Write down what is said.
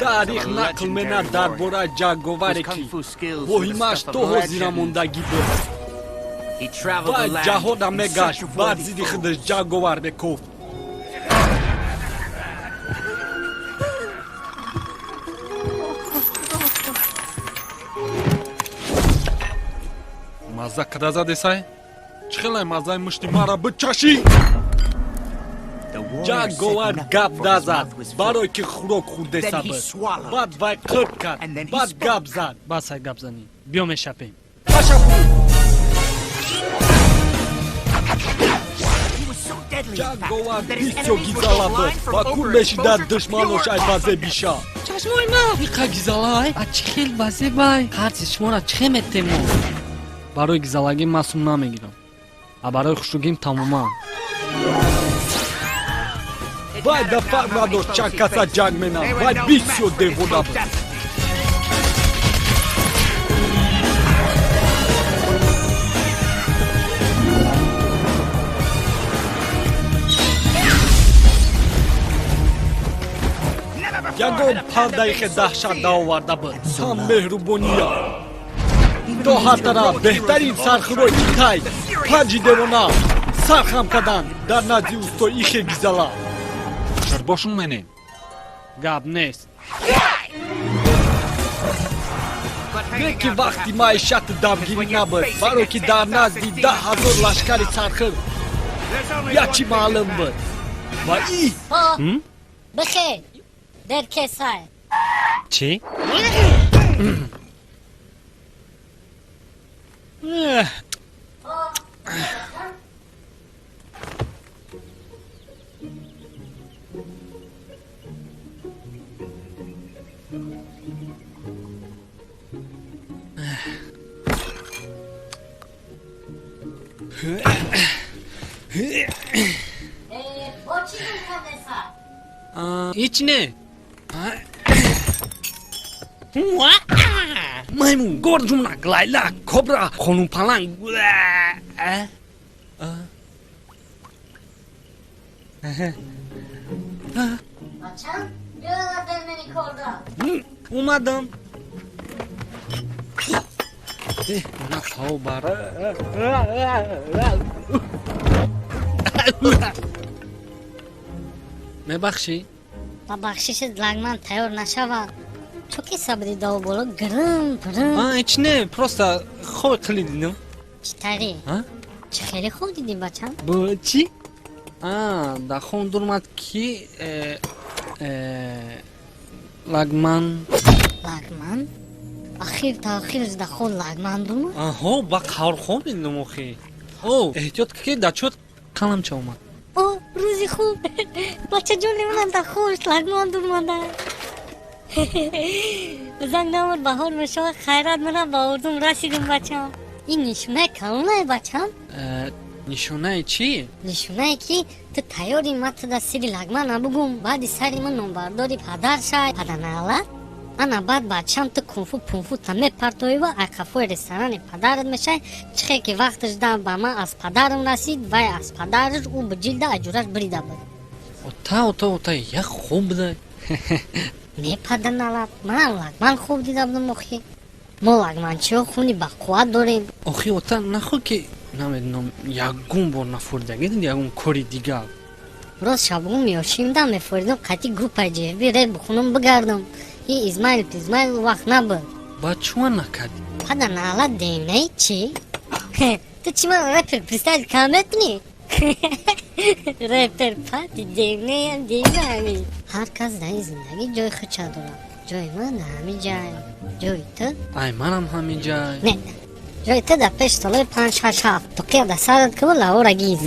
таърих нақл менад дар бораи ҷанговаре ки воҳимаш то ҳозира мондагӣ буд. вай ҷаҳода мегашт, бар зидди худаш ҷанговар мекуфт. мазза када задесай? чӣ хелай маззаи мушти мара бичашӣ? ҷанговар гап назад, барое ки хӯрок хӯрдеса буд. баъд вай қирқ кард, баъд гап зад. басай гап занӣ, биё мешапем. башапу! ҷанговар бисёр гизала буд ва кӯл мешида душманош ай ба зебиша. чашмои ман иқа гизалай а чӣ хел вазебай қарзи шуморо чӣ хел метемо? барои гизалагӣ ман сум намегирам, а барои хушругим тамоман. вай дафъ надошт чанд каса ҷанг менам, вай бисёр девона буд. ягон 5 дақиқа даҳшат наоварда буд. ҳам меҳрубония то ҳар тараф беҳтарин сархӯрои тай 5 девона сархам карданд дар назди устои ихе гизала. шарбошун менем. гап нест. не ки вақти маишати давгирӣ набуд, баро ки дар назди 10,000 лашкари сархӯр ячи маълум буд. ва бихейр деркесай чӣ? ҳеҷ не. маймун, горҷумнак, лайлак, кобра, хонумпаланг. бачам биёра бермени корда омадам. на тавбара. мебахшӣ? ба бахшиши лагман тайёр нашавад. чӯ ки сабри дов боло гирм гирм. ҳеҷ не, просто хоб қилӣ дидам. чӣ тайри? чӣ хеле хуб дидӣ бачам? бо чӣ? дар хон дурмад ки лагман. лагман? ахир таохир дар хон лагман дурмад? аҳо, ба қаврхон дидам охи. эҳтиёт ки дачот қаламча омад. о, рӯзи хуб. бачаҷони манам дар хонш лагман дурмада. занг навор баҳор мешавад, хайрат манам ба орзум расидим бачам. ин нишонаи калонае бачам? нишонаи чӣ? нишонае ки ту тайёри ман ту дар сири лагман набугум, баъди сари ман номбардори падар шай паданаала. ана баъд бачам ту кунфу пунфута мепартоива айқафои ресторани падарат мешай. чихе ки вақташ да ба ман аз падарам расид, вай аз падараш ӯ ба ҷилда аҷураш бирида буд. ота як хуб буда. не паданалат, ман лагман хуб дида будам охи. мо лагманчиҳо хуни бақувват дорем. охи ота нахӯ ки намедонам ягон бор нафуридагӣ диди ягон кори дигар. роз шабгон меошимда мефоридам қайти группаи ҷвб реп бихунам бигардам. ин измаил пизмаил вақт набуд. ба чума накарди? паданала демнаи чӣ? ту чӣ ман репер пристайл кам метунӣ? репер пати демнаям демнаами. ҳар кас дар ин зиндагӣ ҷои худша дорад. ҷои ман дар ҳамин ҷай. ҷои ту? ай манам ҳамин ҷай. не ҷои ту дар пеш солаи 5-6-7 то ки дар сарат кӯ лаҳора гиз.